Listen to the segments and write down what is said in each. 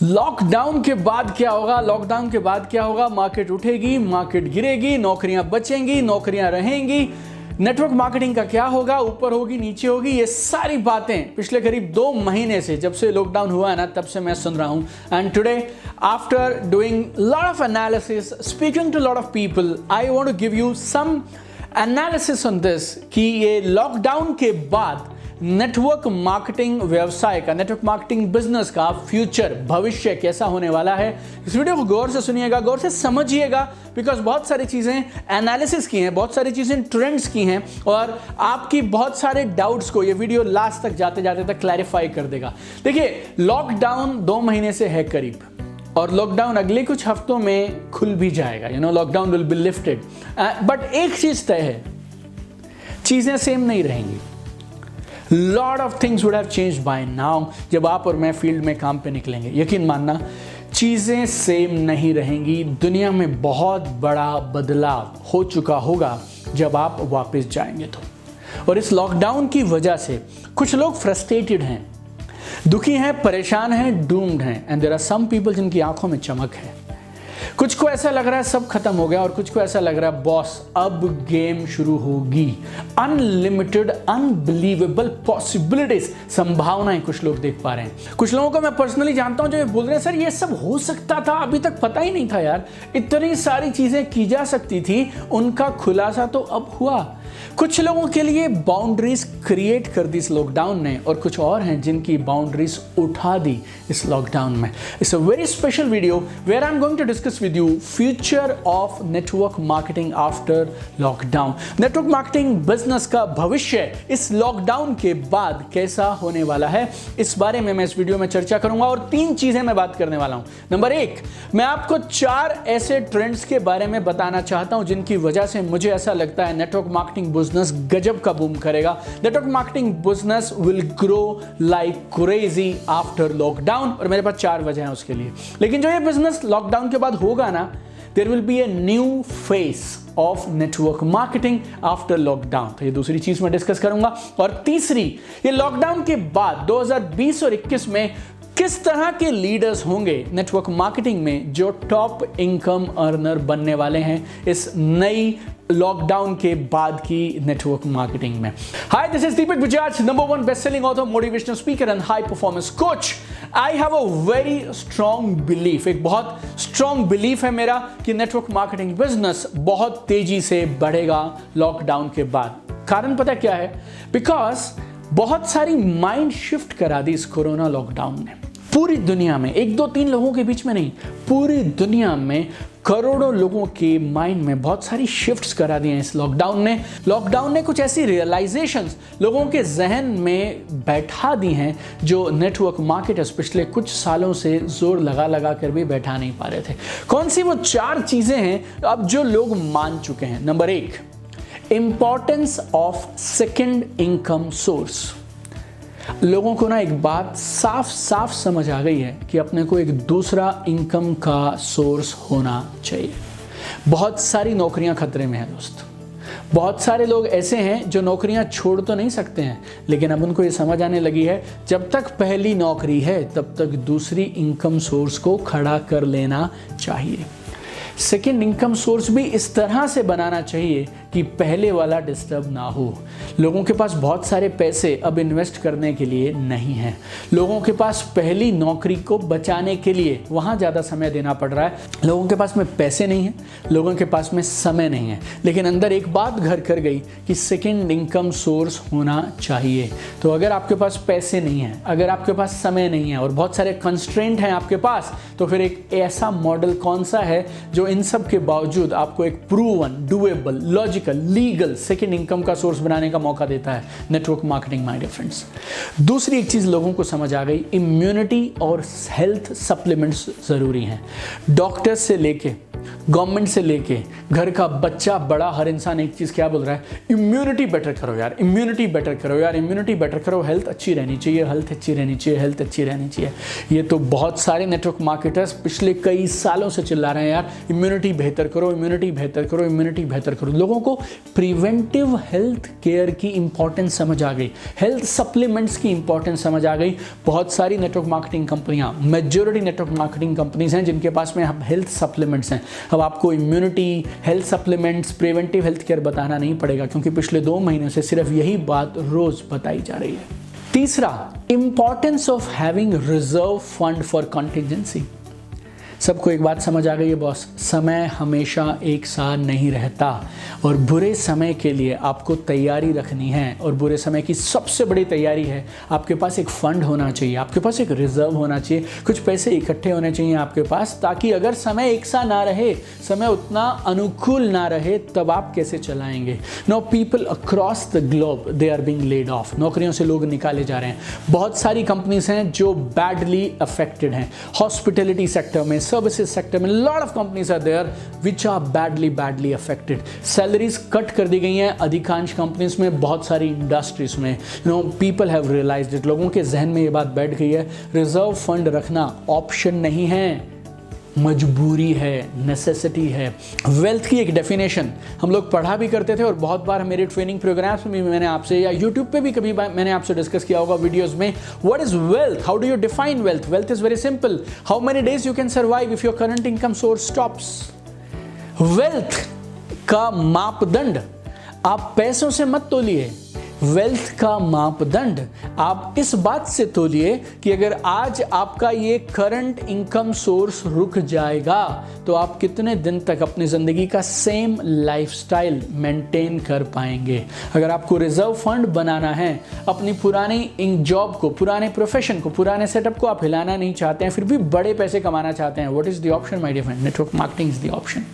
Lockdown के बाद क्या होगा? लॉकडाउन के बाद क्या होगा? मार्केट उठेगी, मार्केट गिरेगी, नौकरियां बचेंगी, नौकरियां रहेंगी, नेटवर्क मार्केटिंग का क्या होगा? ऊपर होगी, नीचे होगी। ये सारी बातें पिछले करीब 2 महीने से, जब से लॉकडाउन हुआ है ना, तब से मैं सुन रहा हूं। And today after doing lot of analysis, speaking to lot of people, I want to give you some analysis on this कि ये लॉकडाउन के बाद नेटवर्क मार्केटिंग व्यवसाय का, नेटवर्क मार्केटिंग बिजनेस का फ्यूचर, भविष्य कैसा होने वाला है। इस वीडियो को गौर से सुनिएगा, गौर से समझिएगा, बिकॉज बहुत सारी चीजें एनालिसिस की हैं, बहुत सारी चीजें ट्रेंड्स की हैं और आपकी बहुत सारे डाउट्स को ये वीडियो लास्ट तक जाते जाते तक क्लैरिफाई कर देगा। देखिए, लॉकडाउन 2 महीने से है करीब, और लॉकडाउन अगले कुछ हफ्तों में खुल भी जाएगा। Lockdown will be lifted, but एक चीज तय है, चीजें सेम नहीं रहेंगी। Lot of things would have changed by now जब आप और मैं फील्ड में काम पे निकलेंगे। यकीन मानना, चीज़ें सेम नहीं रहेंगी। दुनिया में बहुत बड़ा बदलाव हो चुका होगा जब आप वापस जाएंगे तो। और इस लॉकडाउन की वजह से कुछ लोग फ्रस्ट्रेटेड हैं, दुखी हैं, परेशान हैं, डूम्ड हैं, and there are some people जिनकी आंखों में चमक है। कुछ को ऐसा लग रहा है सब खत्म हो गया, और कुछ को ऐसा लग रहा है बॉस अब गेम शुरू होगी। अनलिमिटेड, अनबिलीवेबल पॉसिबिलिटीज, संभावनाएं कुछ लोग देख पा रहे हैं। कुछ लोगों को मैं पर्सनली जानता हूं जो ये बोल रहे हैं, सर ये सब हो सकता था, अभी तक पता ही नहीं था यार, इतनी सारी चीजें की जा सकती थी, उनका खुलासा तो अब हुआ। कुछ लोगों के लिए बाउंड्रीज क्रिएट कर दी इस लॉकडाउन ने, और कुछ और हैं जिनकी बाउंड्रीज उठा दी इस लॉकडाउन में। It's a very special video where I am going to discuss with you future of network marketing after lockdown. Network marketing business का भविष्य इस लॉकडाउन के बाद कैसा होने वाला है, इस बारे में मैं इस वीडियो में चर्चा करूंगा। और 3 चीजें मैं बात करने वाला हूं। नंबर 1, मैं आपको 4 ऐसे ट्रेंड्स के बारे में बताना चाहता हूं जिनकी वजह से मुझे ऐसा लगता है नेटवर्क मार्केटिंग बिजनेस गजब का बूम करेगा। Network marketing business will grow like crazy after lockdown, और मेरे पास 4 वजह हैं उसके लिए। लेकिन जो ये बिजनेस लॉकडाउन के बाद होगा ना, there will be a new face of network marketing after lockdown. तो ये दूसरी चीज मैं डिस्कस करूंगा। और तीसरी, ये लॉकडाउन के बाद 2020 और 21 में किस तरह के लीडर्स होंगे नेटवर्क मार्केटिंग में जो टॉप इनकम अर्नर बनने वाले हैं इस नई लॉकडाउन के बाद की नेटवर्क मार्केटिंग में। Hi, this is Deepak Bajaj, number 1 best selling author, motivational speaker and high performance coach. I have a very strong belief, एक बहुत स्ट्रॉन्ग बिलीफ है मेरा कि नेटवर्क मार्केटिंग बिजनेस बहुत तेजी से बढ़ेगा लॉकडाउन के बाद। कारण पता क्या है? बिकॉज बहुत सारी माइंड शिफ्ट करा दी इस कोरोना लॉकडाउन ने पूरी दुनिया में। 1, 2, 3 लोगों के बीच में नहीं, पूरी दुनिया में करोड़ों लोगों के माइंड में बहुत सारी शिफ्ट्स करा दी हैं इस लॉकडाउन ने। लॉकडाउन ने कुछ ऐसी रियलाइजेशंस लोगों के जहन में बैठा दी हैं जो नेटवर्क मार्केटर्स पिछले कुछ सालों से जोर लगा लगा कर भी बैठा नहीं पा रहे थे। कौन सी वो 4 चीजें हैं अब जो लोग मान चुके हैं? Number 1, importance of second income source. लोगों को ना एक बात साफ साफ समझ आ गई है कि अपने को एक दूसरा इनकम का सोर्स होना चाहिए। बहुत सारी नौकरियां खतरे में हैं दोस्त। बहुत सारे लोग ऐसे हैं जो नौकरियां छोड़ तो नहीं सकते हैं, लेकिन अब उनको ये समझ आने लगी है जब तक पहली नौकरी है तब तक दूसरी इनकम सोर्स को खड़ा कर लेना चाहिए। सेकेंड इनकम सोर्स भी इस तरह से बनाना चाहिए कि पहले वाला डिस्टर्ब ना हो। लोगों के पास बहुत सारे पैसे अब इन्वेस्ट करने के लिए नहीं हैं। लोगों के पास पहली नौकरी को बचाने के लिए वहाँ ज़्यादा समय देना पड़ रहा है। लोगों के पास में पैसे नहीं हैं, लोगों के पास में समय नहीं है, लेकिन अंदर एक बात घर कर गई कि सेकेंड इनकम सोर्स होना चाहिए। तो अगर आपके पास पैसे नहीं हैं, अगर आपके पास समय नहीं है और बहुत सारे कंस्ट्रेंट हैं आपके पास, तो फिर एक ऐसा मॉडल कौन सा है जो इन सब के बावजूद आपको एक proven, doable, logical, legal second income का सोर्स बनाने का मौका देता है? Network marketing, my dear friends. दूसरी एक चीज लोगों को समझ आ गई, इम्यूनिटी और हेल्थ सप्लीमेंट्स जरूरी हैं। डॉक्टर से लेके गवर्नमेंट से लेके घर का बच्चा बड़ा हर इंसान एक चीज़ क्या बोल रहा है, इम्यूनिटी बेटर करो यार, इम्यूनिटी बेटर करो यार, इम्यूनिटी बेटर करो, हेल्थ अच्छी रहनी चाहिए, हेल्थ अच्छी रहनी चाहिए, हेल्थ अच्छी रहनी चाहिए। ये तो बहुत सारे नेटवर्क मार्केटर्स पिछले कई सालों से चिल्ला रहे हैं यार, इम्यूनिटी बेहतर करो, इम्यूनिटी बेहतर करो, इम्यूनिटी बेहतर करो। लोगों को प्रिवेंटिव हेल्थ केयर की इंपॉर्टेंस समझ आ गई, हेल्थ सप्लीमेंट्स की इंपॉर्टेंस समझ आ गई। बहुत सारी नेटवर्क मार्केटिंग कंपनियां, मेजॉरिटी नेटवर्क मार्केटिंग कंपनीज हैं जिनके पास में हेल्थ सप्लीमेंट्स हैं। अब आपको immunity, health supplements, preventive health care बताना नहीं पड़ेगा क्योंकि पिछले 2 महीनों से सिर्फ यही बात रोज बताई जा रही है। तीसरा, importance of having reserve fund for contingency. सबको एक बात समझ आ गई है बॉस, समय हमेशा एक साथ नहीं रहता और बुरे समय के लिए आपको तैयारी रखनी है। और बुरे समय की सबसे बड़ी तैयारी है आपके पास एक फंड होना चाहिए, आपके पास एक रिजर्व होना चाहिए, कुछ पैसे इकट्ठे होने चाहिए आपके पास, ताकि अगर समय एक सा ना रहे, समय उतना अनुकूल ना रहे, तब आप कैसे चलाएंगे। No people across the globe they are being laid off, नौकरियों से लोग निकाले जा रहे हैं। बहुत सारी कंपनीज हैं जो बैडली अफेक्टेड हैं, हॉस्पिटैलिटी सेक्टर में, सर्विसेज सेक्टर में, lot of companies are there which are badly affected. Salaries cut कर दी गई हैं अधिकांश कंपनीज में, बहुत सारी इंडस्ट्रीज में। पीपल हैव रियलाइज्ड इट, लोगों के जहन में ये बात बैठ गई है, रिजर्व फंड रखना ऑप्शन नहीं है, मजबूरी है, नेसेसिटी है। वेल्थ की एक डेफिनेशन हम लोग पढ़ा भी करते थे और बहुत बार मेरे ट्रेनिंग प्रोग्राम्स में भी मैंने आपसे, या यूट्यूब पे भी कभी मैंने आपसे डिस्कस किया होगा वीडियोस में, what is wealth, how do you define wealth. Wealth is very simple, how many days you can survive if your current income source stops. Wealth का मापदंड आप पैसों से मत तोलिए, वेल्थ का मापदंड आप इस बात से तोलिए कि अगर आज आपका ये करंट इनकम सोर्स रुक जाएगा तो आप कितने दिन तक अपनी जिंदगी का सेम लाइफस्टाइल मेंटेन कर पाएंगे। अगर आपको रिजर्व फंड बनाना है, अपनी पुरानी जॉब को, पुराने प्रोफेशन को, पुराने सेटअप को आप हिलाना नहीं चाहते हैं, फिर भी बड़े पैसे कमाना चाहते हैं, what is the option my dear friend, network marketing is the option.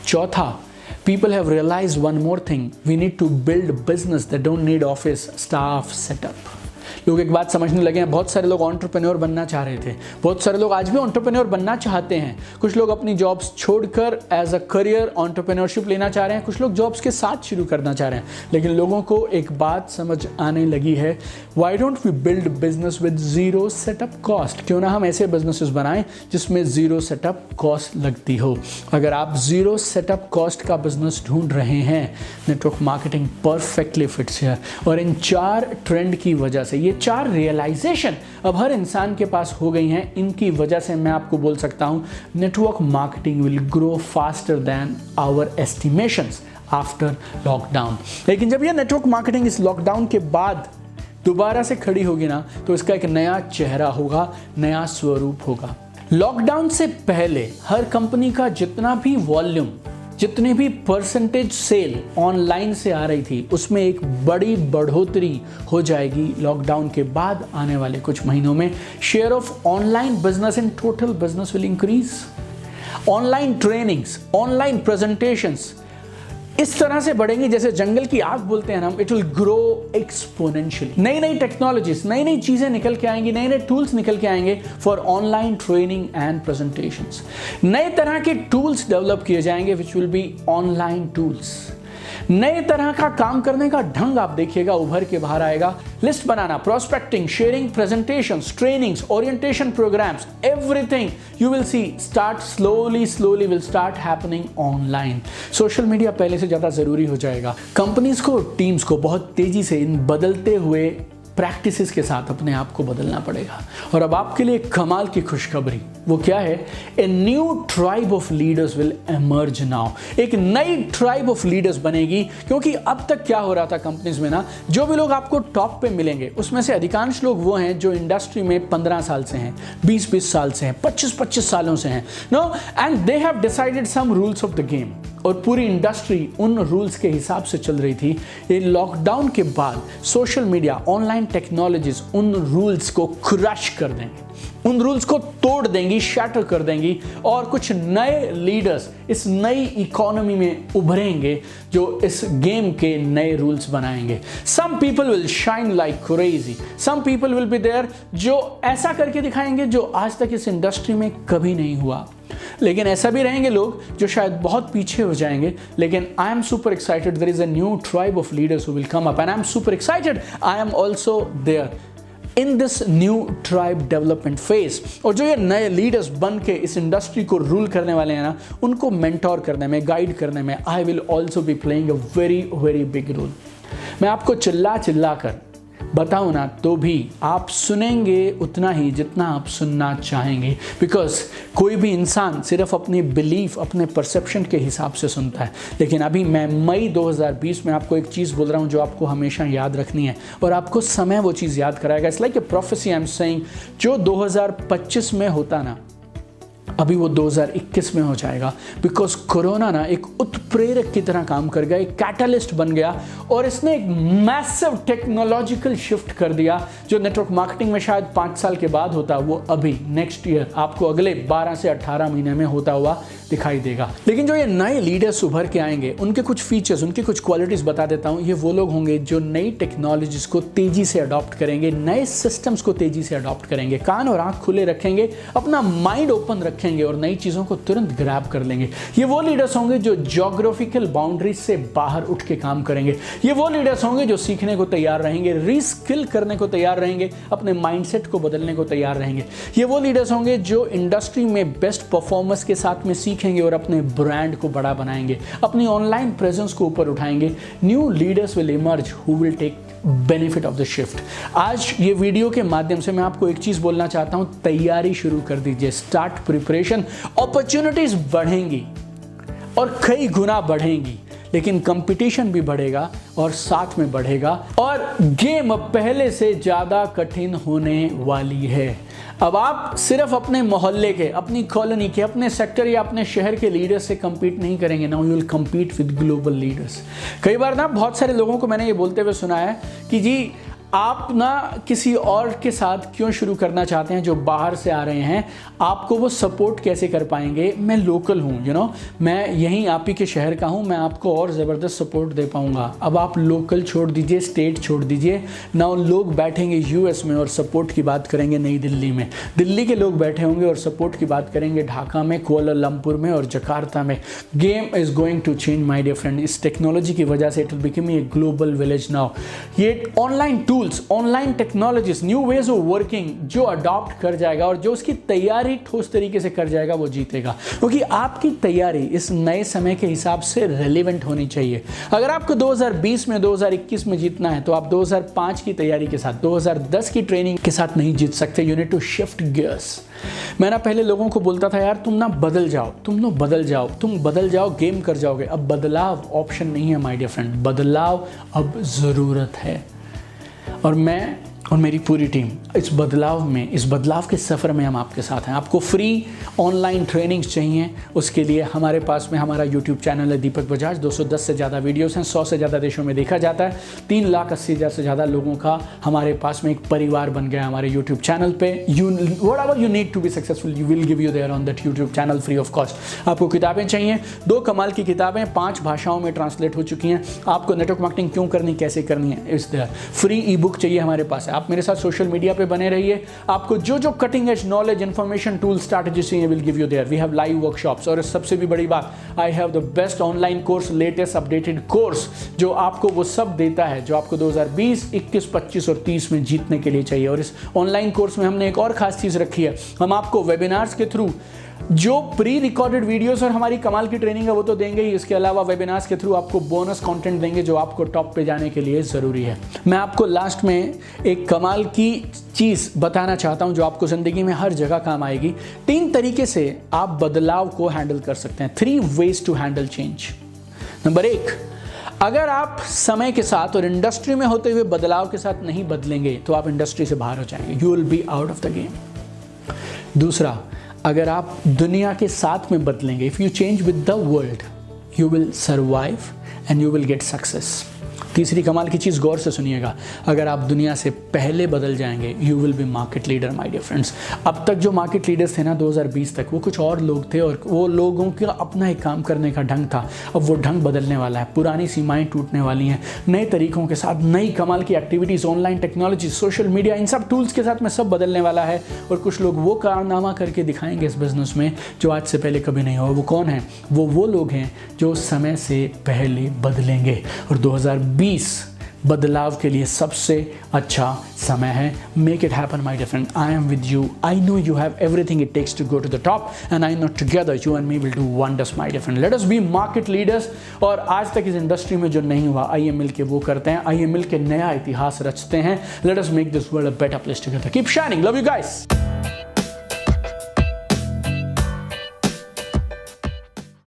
चौथा, people have realized one more thing, we need to build business that don't need office staff setup। लोग एक बात समझने लगे हैं, बहुत सारे लोग एंटरप्रेन्योर बनना चाह रहे थे, बहुत सारे लोग आज भी एंटरप्रेन्योर बनना चाहते हैं। कुछ लोग अपनी जॉब्स छोड़कर एज अ करियर एंटरप्रेन्योरशिप लेना चाह रहे हैं, कुछ लोग जॉब्स के साथ शुरू करना चाह रहे हैं। लेकिन लोगों को एक बात समझ आने लगी है, why don't we build business with zero setup cost. क्यों ना हम ऐसे बिजनेसेस बनाएं जिसमें जीरो सेटअप कॉस्ट लगती हो। अगर आप जीरो सेटअप कॉस्ट का बिजनेस ढूंढ रहे हैं, network marketing perfectly fits here. और इन 4 ट्रेंड की वजह से, ये 4 रियलाइजेशन अब हर इंसान के पास हो गई हैं, इनकी वजह से मैं आपको बोल सकता हूं network marketing will grow faster than our estimations after lockdown. लेकिन जब ये नेटवर्क मार्केटिंग इस लॉकडाउन के बाद दोबारा से खड़ी होगी ना, तो इसका एक नया चेहरा होगा, नया स्वरूप होगा। लॉकडाउन से पहले हर कंपनी का जितना भी वॉल्यूम, जितनी भी परसेंटेज सेल ऑनलाइन से आ रही थी, उसमें एक बड़ी बढ़ोतरी हो जाएगी लॉकडाउन के बाद आने वाले कुछ महीनों में। Share of online business in total business will increase. Online trainings, online presentations इस तरह से बढ़ेंगी जैसे जंगल की आग बोलते हैं हम, इट विल ग्रो एक्सपोनेंशियली। नई नई टेक्नोलॉजीज, नई नई चीजें निकल के आएंगी, नए नए टूल्स निकल के आएंगे for online training and presentations. नए तरह के टूल्स डेवलप किए जाएंगे which will be online tools. नए तरह का काम करने का ढंग आप देखिएगा उभर के बाहर आएगा। लिस्ट बनाना, prospecting, sharing, presentations, trainings, orientation programmes, everything you will see start slowly will start happening online. Social media पहले से ज्यादा जरूरी हो जाएगा। कंपनीज को, टीम्स को बहुत तेजी से इन बदलते हुए प्रैक्टिसेस के साथ अपने आप को बदलना पड़ेगा। और अब आपके लिए कमाल की खुशखबरी, वो क्या है? A new tribe of leaders will emerge now. एक नई ट्राइब ऑफ लीडर्स बनेगी, क्योंकि अब तक क्या हो रहा था कंपनीज में ना, जो भी लोग आपको टॉप पे मिलेंगे उसमें से अधिकांश लोग वो हैं जो इंडस्ट्री में 15 साल से हैं, 20-20 साल से हैं, 25-25 सालों से हैं, no, and they have decided some rules of the game. और पूरी इंडस्ट्री उन रूल्स के हिसाब से चल रही थी। ये लॉकडाउन के बाद सोशल मीडिया, ऑनलाइन टेक्नोलॉजीज उन रूल्स को क्रश कर देंगे। उन रूल्स को तोड़ देंगी, शैटर कर देंगी और कुछ नए लीडर्स इस नई इकोनॉमी में उभरेंगे जो इस गेम के नए रूल्स बनाएंगे। Some people will shine like crazy, some people will be there जो ऐसा करके दिखाएंगे जो आज तक इस इंडस्ट्री में कभी नहीं हुआ। लेकिन ऐसा भी रहेंगे लोग जो शायद बहुत पीछे हो जाएंगे। लेकिन I am super excited, there is a new tribe of leaders who will come up and I am super excited, I am also there in this new tribe development phase. और जो ये नए लीडर्स बन के इस industry को rule करने वाले हैं ना, उनको मेंटोर करने में, गाइड करने में I will also be playing a very very big role. मैं आपको चिल्ला चिल्ला कर बताऊं ना तो भी आप सुनेंगे उतना ही जितना आप सुनना चाहेंगे, बिकॉज कोई भी इंसान सिर्फ अपनी बिलीफ, अपने परसेप्शन के हिसाब से सुनता है। लेकिन अभी मैं मई 2020 में आपको एक चीज़ बोल रहा हूं जो आपको हमेशा याद रखनी है और आपको समय वो चीज़ याद कराएगा। It's like a prophecy I am saying, जो 2025 में होता ना अभी वो 2021 में हो जाएगा, बिकॉज कोरोना ना एक उत्प्रेरक की तरह काम कर गया, एक कैटलिस्ट बन गया और इसने एक मैसिव टेक्नोलॉजिकल शिफ्ट कर दिया। जो नेटवर्क मार्केटिंग में शायद 5 साल के बाद होता, वो अभी नेक्स्ट ईयर आपको अगले 12 से 18 महीने में होता हुआ दिखाई देगा। लेकिन जो ये नए लीडर्स उभर के आएंगे, उनके कुछ फीचर्स, उनकी कुछ क्वालिटीज बता देता हूं। ये वो लोग होंगे जो नई टेक्नोलॉजीज को तेजी से अडॉप्ट करेंगे, नए सिस्टम्स को तेजी से अडॉप्ट करेंगे, कान और आंख खुले रखेंगे, अपना माइंड ओपन रखेंगे और नई चीजों को तुरंत ग्रैब कर लेंगे। ये वो लीडर्स होंगे जो ज्योग्राफिकल बाउंड्रीज से बाहर उठ के काम करेंगे। ये वो लीडर्स होंगे जो सीखने को तैयार रहेंगे, रीस्किल करने को तैयार रहेंगे, अपने माइंडसेट को बदलने को तैयार रहेंगे। ये वो लीडर्स होंगे जो इंडस्ट्री में बेस्ट परफॉर्मेंस के साथ में सीखेंगे और अपने ब्रांड को बड़ा बनाएंगे, अपनी ऑनलाइन प्रेजेंस को ऊपर उठाएंगे। New leaders will emerge who will take benefit of the shift. आज ये वीडियो के माध्यम से मैं आपको एक चीज बोलना चाहता हूं, तैयारी शुरू कर दीजिए, स्टार्ट प्रिपरेशन। अपॉर्चुनिटीज बढ़ेंगी और कई गुना बढ़ेंगी, लेकिन कंपटीशन भी बढ़ेगा और साथ में बढ़ेगा और गेम पहले से ज्यादा कठिन होने वाली है। अब आप सिर्फ अपने मोहल्ले के, अपनी कॉलोनी के, अपने सेक्टर या अपने शहर के लीडर्स से compete नहीं करेंगे, now you will compete with global leaders. कई बार ना बहुत सारे लोगों को मैंने ये बोलते हुए सुना है कि जी आप ना किसी और के साथ क्यों शुरू करना चाहते हैं जो बाहर से आ रहे हैं, आपको वो सपोर्ट कैसे कर पाएंगे। मैं लोकल हूँ, यू नो, मैं यहीं आप ही के शहर का हूँ, मैं आपको और ज़बरदस्त सपोर्ट दे पाऊँगा। अब आप लोकल छोड़ दीजिए, स्टेट छोड़ दीजिए, ना लोग बैठेंगे यूएस में और सपोर्ट की बात करेंगे नई दिल्ली में, दिल्ली के लोग बैठे होंगे और सपोर्ट की बात करेंगे ढाका में, कुआलालंपुर में और जकार्ता में। Game is going to change my dear friend. इस टेक्नोलॉजी की वजह से it will become a global village now. ये online online technologies, new ways of working जो अडॉप्ट कर जाएगा और जो उसकी तैयारी ठोस तरीके से कर जाएगा वो जीतेगा, क्योंकि आपकी तैयारी इस नए समय के हिसाब से रेलिवेंट होनी चाहिए। अगर आपको 2020 में 2021 में जीतना है तो आप 2005 की तैयारी के साथ, 2010 की ट्रेनिंग के साथ नहीं जीत सकते। You need to shift gears. मैं ना पहले लोगों को बोलता था यार तुम ना बदल जाओ, तुम बदल जाओ, गेम कर जाओगे। अब बदलाव ऑप्शन नहीं है माय डियर फ्रेंड, बदलाव अब ज़रूरत है। और मैं और मेरी पूरी टीम इस बदलाव के सफ़र में हम आपके साथ हैं। आपको फ्री ऑनलाइन ट्रेनिंग्स चाहिए, उसके लिए हमारे पास में हमारा यूट्यूब चैनल है दीपक बजाज। 210 से ज़्यादा वीडियोस हैं, 100 से ज़्यादा देशों में देखा जाता है। 3,80,000 से ज़्यादा लोगों का हमारे पास में एक परिवार बन गया हमारे यूट्यूब चैनल पे। Whatever you need to be successful you will give you there on that YouTube channel free of cost. आपको किताबें चाहिए, 2 कमाल की किताबें 5 भाषाओं में ट्रांसलेट हो चुकी हैं। आपको नेटवर्क मार्केटिंग क्यों करनी, कैसे करनी है, इस देयर फ्री ई बुक चाहिए हमारे पास है। आप मेरे साथ सोशल मीडिया पे बने रहिए, आपको जो cutting edge knowledge, information, tool, strategy चाहिए will give you there. We have live workshops और सबसे भी बड़ी बात, I have the best online course, latest updated course जो आपको वो सब देता है जो आपको 2020, 21, 25 और 30 में जीतने के लिए चाहिए। और इस ऑनलाइन कोर्स में हमने एक और खास चीज रखी है, हम आपको वेबिनार्स के थ्रू जो प्री रिकॉर्डेड वीडियोस और हमारी कमाल की ट्रेनिंग है वो तो देंगे ही, इसके अलावा वेबिनार्स के थ्रू आपको बोनस कंटेंट देंगे जो आपको टॉप पे जाने के लिए ज़रूरी है। मैं आपको लास्ट में एक कमाल की चीज़ बताना चाहता हूं जो आपको ज़िंदगी में हर जगह काम आएगी। 3 तरीके से आप बदलाव को हैंडल कर सकते हैं। 3 ways to handle change. Number 1, अगर आप समय के साथ और इंडस्ट्री में होते हुए बदलाव के साथ नहीं बदलेंगे तो आप इंडस्ट्री से बाहर हो जाएंगे, you will be out of the game. दूसरा, अगर आप दुनिया के साथ में बदलेंगे, if you change with the world you will survive and you will get success. तीसरी कमाल की चीज़ गौर से सुनिएगा, अगर आप दुनिया से पहले बदल जाएंगे you will be market leader my dear friends. अब तक जो मार्केट लीडर्स थे ना 2020 तक, वो कुछ और लोग थे और वो लोगों का अपना एक काम करने का ढंग था। अब वो ढंग बदलने वाला है, पुरानी सीमाएं टूटने वाली हैं, नए तरीकों के साथ नई कमाल की activities, online technology, social media, इन सब टूल्स के साथ में सब बदलने वाला है। और कुछ लोग वो कारनामा करके दिखाएंगे इस बिज़नेस में जो आज से पहले कभी नहीं हुआ। वो कौन है? वो लोग हैं जो समय से पहले बदलेंगे। और 2020 बदलाव के लिए सबसे अच्छा समय है। Make it happen my dear friend, I am with you, I know you have everything it takes to go to the top and I know together you and me will do wonders my dear friend. Let us be market leaders. और आज तक इस industry में जो नहीं हुआ IM मिल के वो करते हैं, आईएम मिल के नया इतिहास रचते हैं। Let us make this world a better place together. Keep shining, love you guys.